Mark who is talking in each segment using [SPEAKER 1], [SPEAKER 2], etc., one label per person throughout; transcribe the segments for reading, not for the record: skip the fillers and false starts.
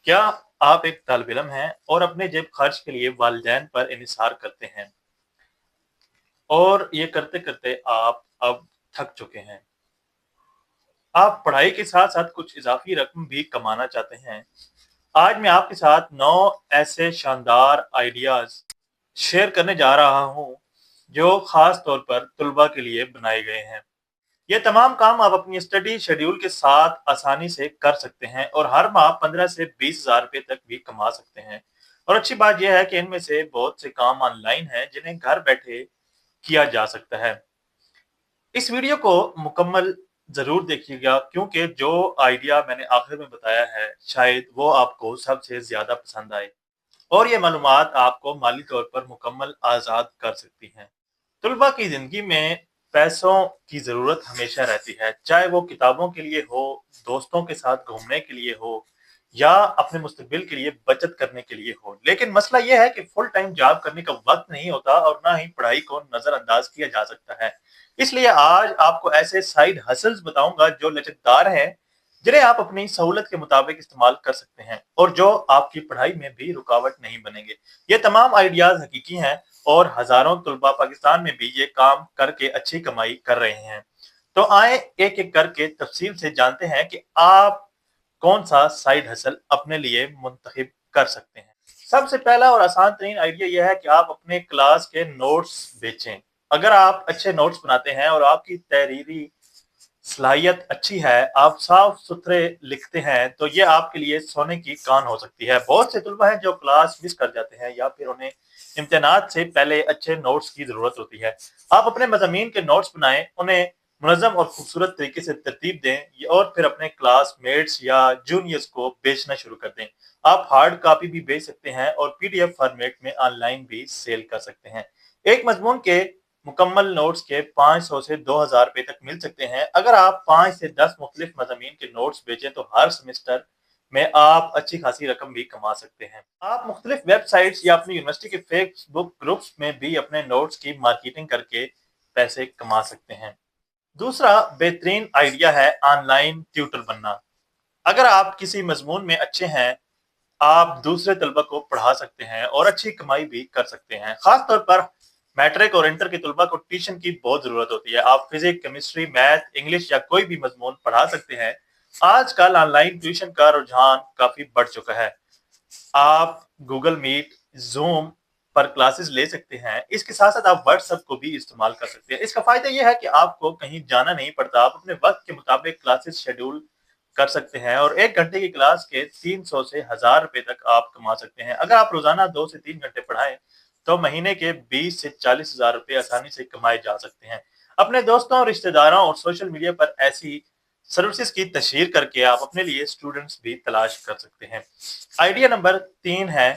[SPEAKER 1] क्या आप एक तालिब इल्म हैं और अपने जेब खर्च के लिए वालिदैन पर इन्हिसार करते हैं और ये करते-करते आप अब थक चुके हैं। आप पढ़ाई के साथ-साथ कुछ इज़ाफ़ी रक़म भी कमाना चाहते हैं। आज मैं आपके साथ 9 ऐसे शानदार आइडियाज़ शेयर करने जा रहा हूँ, जो ख़ास तौर पर तुलबा के लिए बनाए गए हैं। ये तमाम काम आप अपनी स्टडी शेड्यूल के साथ आसानी से कर सकते हैं और हर माह 15 से 20 हज़ार रुपए तक भी कमा सकते हैं। और अच्छी बात यह है कि इनमें से बहुत से काम ऑनलाइन हैं, जिन्हें घर बैठे किया जा सकता है। इस वीडियो को मुकम्मल ज़रूर देखिएगा क्योंकि जो आइडिया मैंने आखिर में बताया है, शायद वो आपको सबसे ज़्यादा पसंद आए और ये मालूमात आपको माली तौर पर मुकम्मल आज़ाद कर सकती हैं। तुलबा की ज़िंदगी में पैसों की ज़रूरत हमेशा रहती है, चाहे वो किताबों के लिए हो, दोस्तों के साथ घूमने के लिए हो या अपने मुस्तकबिल के लिए बचत करने के लिए हो। लेकिन मसला ये है कि फुल टाइम जॉब करने का वक़्त नहीं होता और ना ही पढ़ाई को नज़रअंदाज किया जा सकता है। इसलिए आज आपको ऐसे साइड हसल्स बताऊँगा जो लचकदार हैं, जिन्हें आप अपनी सहूलत के मुताबिक इस्तेमाल कर सकते हैं और जो आपकी पढ़ाई में भी रुकावट नहीं बनेंगे। ये तमाम आइडियाज़ हकीकी हैं और हज़ारों तुलबा पाकिस्तान में भी ये काम करके अच्छी कमाई कर रहे हैं। तो आएँ एक-एक करके तफ़सील से जानते हैं कि आप कौन-सा साइड हसल अपने लिए मुंतखब कर सकते हैं। सबसे पहला और आसान तरीन आइडिया यह है कि आप अपने क्लास के नोट्स बेचें। अगर आप अच्छे नोट्स बनाते हैं और आपकी तहरीरी सलाहियत अच्छी है, आप साफ-सुथरे लिखते हैं, तो ये आपके लिए सोने की कान हो सकती है। बहुत से तुलबा हैं जो क्लास मिस कर जाते हैं या फिर उन्हें इम्तिहानात से पहले अच्छे नोट्स की ज़रूरत होती है। आप अपने मज़ामीन के नोट्स बनाएँ, उन्हें मुनज़्ज़म और खूबसूरत तरीके से तरतीब दें और फिर अपने क्लासमेट्स या जूनियर्स को बेचना शुरू कर दें। आप हार्ड कॉपी भी बेच सकते हैं और पीडीएफ फॉर्मेट में ऑनलाइन भी सेल कर सकते हैं। एक मज़मून के मुकम्मल नोट्स के 500 से 2000 रुपए तक मिल सकते हैं। अगर आप 5 से 10 मुख्तलिफ मज़ामीन के नोट्स बेचें तो हर सेमेस्टर में आप अच्छी खासी रकम भी कमा सकते हैं। आप मुख्तलिफ वेबसाइट्स या अपनी यूनिवर्सिटी के फेसबुक ग्रुप्स में भी अपने नोट्स की मार्केटिंग करके पैसे कमा सकते हैं। दूसरा बेहतरीन आइडिया है ऑनलाइन ट्यूटर बनना। अगर आप किसी मज़मून में अच्छे हैं, आप दूसरे तलबा को पढ़ा सकते हैं और अच्छी कमाई भी कर सकते हैं। खास तौर पर मैट्रिक और इंटर के तलबा को ट्यूशन की बहुत ज़रूरत होती है। आप फिज़िक्स, केमिस्ट्री, मैथ, इंग्लिश या कोई भी मज़मून पढ़ा सकते हैं। आजकल ऑनलाइन ट्यूशन का रुझान काफ़ी बढ़ चुका है। आप गूगल मीट, ज़ूम पर क्लासेस ले सकते हैं। इसके साथ-साथ आप व्हाट्सएप को भी इस्तेमाल कर सकते हैं। इसका फ़ायदा ये है कि आपको कहीं जाना नहीं पड़ता। आप अपने वक़्त के मुताबिक क्लासेस शेड्यूल कर सकते हैं और 1 घंटे की क्लास के 300 से 1000 रुपए तक आप कमा सकते हैं। अगर आप रोज़ाना 2 से 3 घंटे पढ़ाएँ, तो महीने के 20 से 40 हज़ार रुपए आसानी से कमाए जा सकते हैं। अपने दोस्तों, रिश्तेदारों और सोशल मीडिया पर ऐसी सर्विसेज की तशहीर करके आप अपने लिए स्टूडेंट्स भी तलाश कर सकते हैं। आइडिया नंबर 3 है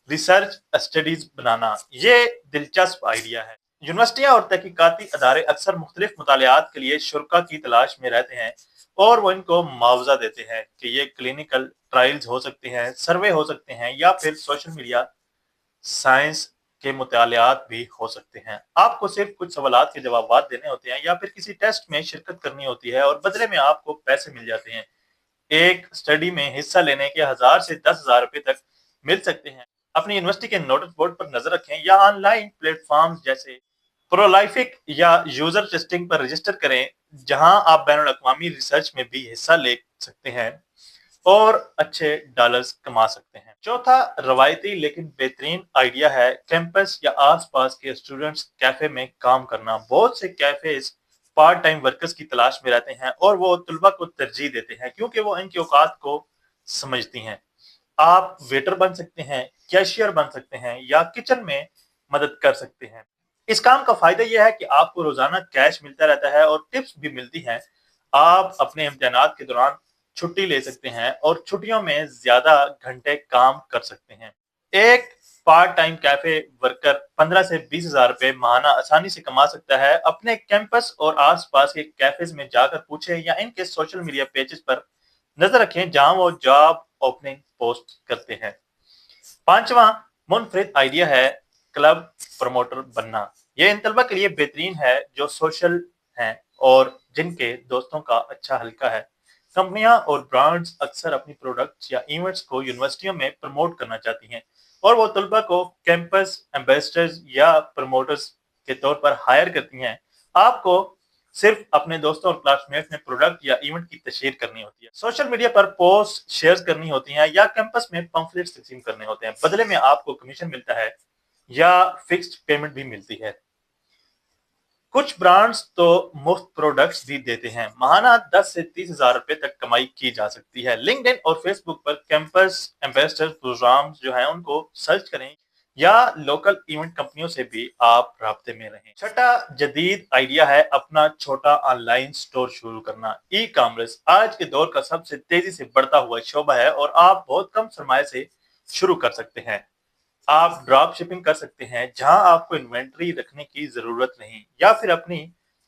[SPEAKER 1] रिसर्च स्टडीज बनाना। ये दिलचस्प आइडिया है। यूनिवर्सिटियां और तहकीकाती अदारे अक्सर मुख्तलिफ मुतालियात के लिए शुरा की तलाश में रहते हैं और वो इनको मुआवजा देते हैं कि ये क्लिनिकल ट्रायल्स हो सकते हैं, सर्वे हो सकते हैं या फिर सोशल मीडिया साइंस के मुतालियात भी हो सकते हैं। आपको सिर्फ कुछ सवालात के जवाबात देने होते हैं या फिर किसी टेस्ट में शिरकत करनी होती है और बदले में आपको पैसे मिल जाते हैं। एक स्टडी में हिस्सा लेने के 1000 से 10,000 रुपए तक मिल सकते हैं। अपनी यूनिवर्सिटी के नोटिस बोर्ड पर नजर रखें या ऑनलाइन प्लेटफॉर्म्स जैसे प्रोलाइफिक या यूजर टेस्टिंग पर रजिस्टर करें, जहां आप बैनुल अक़वामी रिसर्च में भी हिस्सा ले सकते हैं और अच्छे डॉलर्स कमा सकते हैं। चौथा रवायती लेकिन बेहतरीन आइडिया है कैंपस या आसपास के स्टूडेंट्स कैफे में काम करना। बहुत से कैफेज पार्ट टाइम वर्कर्स की तलाश में रहते हैं और वो तुलबा को तरजीह देते हैं क्योंकि वो इनकी औकात को समझती हैं। आप वेटर बन सकते हैं, कैशियर बन सकते हैं या किचन में मदद कर सकते हैं। इस काम का फायदा यह है कि आपको रोजाना कैश मिलता रहता है और टिप्स भी मिलती हैं। आप अपने इम्तिहानात के दौरान छुट्टी ले सकते हैं और छुट्टियों में ज्यादा घंटे काम कर सकते हैं। एक पार्ट टाइम कैफे वर्कर 15 से 20 हज़ार रुपए माहाना आसानी से कमा सकता है। अपने कैंपस और आसपास के कैफेज में जाकर पूछें या इनके सोशल मीडिया पेजेस पर नजर रखें जहां वो जॉब ओपनिंग पोस्ट करते हैं। पांचवा मुनफरिद आइडिया है क्लब प्रमोटर बनना। ये इन तलबा के लिए बेहतरीन है जो सोशल हैं और जिनके दोस्तों का अच्छा हल्का है। कंपनियां और ब्रांड्स अक्सर अपनी प्रोडक्ट्स या इवेंट्स को यूनिवर्सिटियों में प्रमोट करना चाहती हैं और वो तलबा को कैंपस एम्बेसडर्स या प्रमोटर्स के तौर पर हायर करती हैं। आपको सिर्फ अपने दोस्तों और क्लासमेट्स में प्रोडक्ट या इवेंट की तशहीर करनी होती है, सोशल मीडिया पर पोस्ट शेयर करनी होती हैं या कैंपस में पंफलेट्स तकसीम करने होते हैं। बदले में आपको कमीशन मिलता है या फिक्स्ड पेमेंट भी मिलती है। कुछ ब्रांड्स तो मुफ्त प्रोडक्ट्स भी देते हैं। महाना 10 से 30 हजार रुपए तक कमाई की जा सकती है। लिंक्डइन और फेसबुक पर कैंपस एम्बेसडर प्रोग्राम्स जो हैं उनको सर्च करें या लोकल इवेंट कंपनियों से भी आप राब्ते में रहें। छठा जदीद आइडिया है अपना छोटा ऑनलाइन स्टोर शुरू करना। ई कॉमर्स आज के दौर का सबसे तेजी से बढ़ता हुआ शोबा है और आप बहुत कम सरमाए से शुरू कर सकते हैं। आप ड्रॉप शिपिंग कर सकते हैं जहां आपको इन्वेंट्री रखने की जरूरत नहीं, या फिर अपनी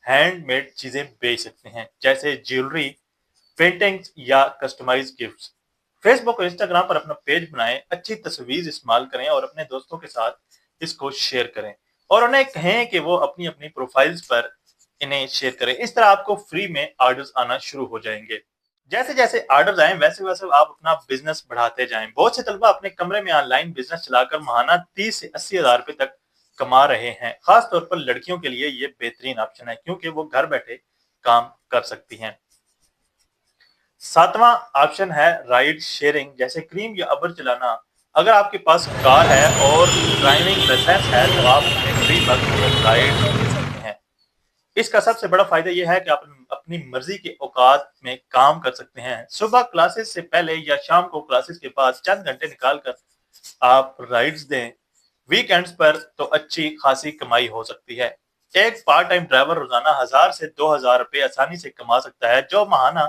[SPEAKER 1] हैंडमेड चीजें बेच सकते हैं जैसे ज्वेलरी, पेंटिंग्स या कस्टमाइज गिफ्ट्स। फेसबुक और इंस्टाग्राम पर अपना पेज बनाएं, अच्छी तस्वीर इस्तेमाल करें और अपने दोस्तों के साथ इसको शेयर करें और उन्हें कहें कि वो अपनी अपनी प्रोफाइल्स पर इन्हें शेयर करें। इस तरह आपको फ्री में ऑर्डर्स आना शुरू हो जाएंगे। जैसे जैसे ऑर्डर्स आए वैसे वैसे आप अपना बिजनेस बढ़ाते जाएं। बहुत से तलबा अपने कमरे में ऑनलाइन बिजनेस चलाकर महाना 30 से 80 हजार रुपए तक कमा रहे हैं। खास तौर पर लड़कियों के लिए ये बेहतरीन ऑप्शन है क्योंकि वो घर बैठे काम कर सकती हैं। सातवां ऑप्शन है राइड शेयरिंग, जैसे क्रीम या अबर चलाना। अगर आपके पास कार है और ड्राइविंग लाइसेंस है तो आप अपने फ्री वक्त में राइड ले सकते हैं। इसका सबसे बड़ा फायदा यह है कि आप अपनी मर्जी के औकात में काम कर सकते हैं। सुबह क्लासेस से पहले या शाम को क्लासेस के बाद चंद घंटे निकाल कर आप राइड्स दें। वीकेंड्स पर तो अच्छी खासी कमाई हो सकती है। एक पार्ट टाइम ड्राइवर रोजाना 1000 से 2000 रुपए आसानी से कमा सकता है, जो महाना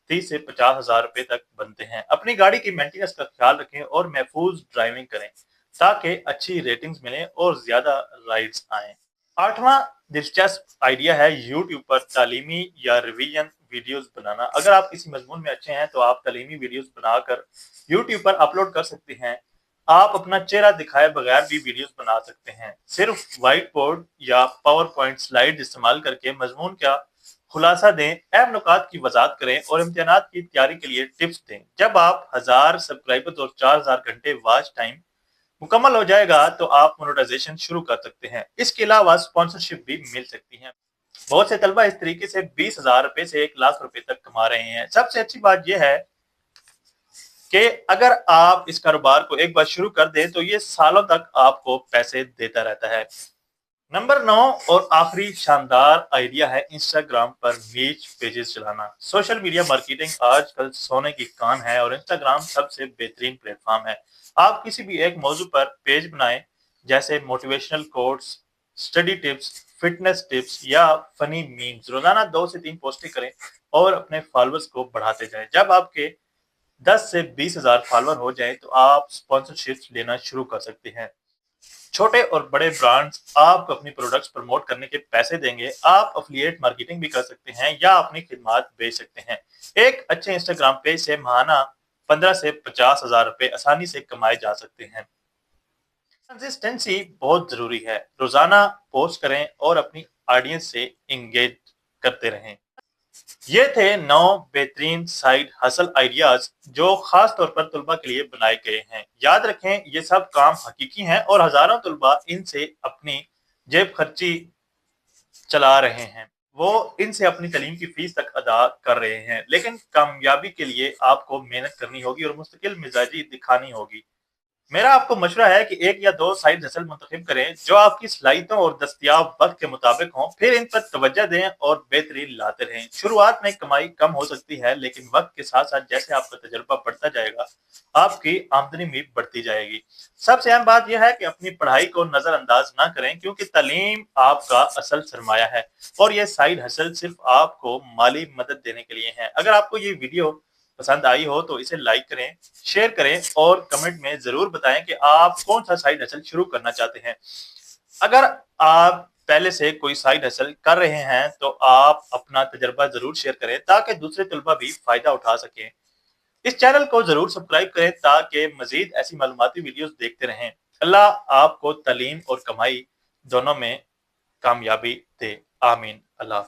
[SPEAKER 1] 30 से 50 हजार रुपए तक बनते हैं। अपनी गाड़ी की मेंटेनेंस का ख्याल रखें और महफूज ड्राइविंग करें ताकि अच्छी रेटिंग्स मिलें और ज्यादा राइड्स आए। आठवां दिलचस्प आइडिया है यूट्यूब पर तालीमी या रिवीजन वीडियोस बनाना। अगर आप किसी मजमून में अच्छे हैं तो आप तालीमी वीडियोस बनाकर यूट्यूब पर अपलोड कर सकते हैं। आप अपना चेहरा दिखाए बगैर भी वीडियोस बना सकते हैं। सिर्फ व्हाइट बोर्ड या पावर पॉइंट स्लाइड इस्तेमाल करके मजमून का खुलासा दें, अहम नुकात की वजाहत करें और इम्तिहानात की तैयारी के लिए टिप्स दें। जब आप 1000 सब्सक्राइबर्स और 4000 घंटे वॉच टाइम मुकम्मल हो जाएगा तो आप मोनेटाइजेशन शुरू कर सकते हैं। इसके अलावा स्पॉन्सरशिप भी मिल सकती है। बहुत से तलबा इस तरीके से 20 हजार रुपए से 1 लाख रुपए तक कमा रहे हैं। सबसे अच्छी बात यह है कि अगर आप इस कारोबार को एक बार शुरू कर दें तो ये सालों तक आपको पैसे देता रहता है। नंबर 9 और आखिरी शानदार आइडिया है इंस्टाग्राम पर नीच पेजेस चलाना। सोशल मीडिया मार्केटिंग आजकल सोने की कान है और इंस्टाग्राम सबसे बेहतरीन प्लेटफॉर्म है। आप किसी भी एक मौजू पर पेज बनाएं जैसे motivational quotes, study tips, fitness tips या फनी मीम्स। रोजाना 2 से 3 पोस्टें करें और अपने फॉलोअर्स को बढ़ाते जाएं। जब आपके 10 से 20 हजार फॉलोअर हो जाए तो आप स्पॉन्सरशिप लेना शुरू कर सकते हैं। छोटे और बड़े ब्रांड्स आपको अपनी प्रोडक्ट्स प्रमोट करने के पैसे देंगे। आप एफिलिएट मार्केटिंग भी कर सकते हैं या अपनी खिदमात बेच सकते हैं। एक अच्छे इंस्टाग्राम पेज से महाना 15 से 50 हजार रुपए आसानी से कमाए जा सकते हैं। कंसिस्टेंसी बहुत जरूरी है। रोजाना पोस्ट करें और अपनी ऑडियंस से इंगेज करते रहें। ये थे 9 बेहतरीन साइड हसल आइडियाज जो खास तौर पर तुलबा के लिए बनाए गए हैं। याद रखें ये सब काम हकीकी हैं और हजारों तुलबा इनसे अपनी जेब खर्ची चला रहे हैं। वो इनसे अपनी तालीम की फीस तक अदा कर रहे हैं, लेकिन कामयाबी के लिए आपको मेहनत करनी होगी और मुस्तकिल मिजाजी दिखानी होगी। मेरा आपको मशवरा है कि 1 या 2 साइड हसल मुंतखब करें जो आपकी सलाहियतों और दस्तयाब वक्त के मुताबिक हों, फिर इन पर तवज्जो दें और बेहतरीन लाते रहें। शुरुआत में कमाई कम हो सकती है, लेकिन वक्त के साथ साथ जैसे आपका तजुर्बा बढ़ता जाएगा आपकी आमदनी भी बढ़ती जाएगी। सबसे अहम बात यह है कि अपनी पढ़ाई को नजरअंदाज ना करें क्योंकि तालीम आपका असल सरमाया है और यह साइड हसल सिर्फ आपको माली मदद देने के लिए है। अगर आपको ये वीडियो पसंद आई हो तो इसे लाइक करें, शेयर करें और कमेंट में जरूर बताएं कि आप कौन सा साइड हसल शुरू करना चाहते हैं। अगर आप पहले से कोई साइड हसल कर रहे हैं तो आप अपना तजर्बा जरूर शेयर करें ताकि दूसरे तलबा भी फायदा उठा सकें। इस चैनल को जरूर सब्सक्राइब करें ताकि मजीद ऐसी मालूमाती वीडियोस देखते रहें। अल्लाह आपको तालीम और कमाई दोनों में कामयाबी दे। आमीन। अल्लाह।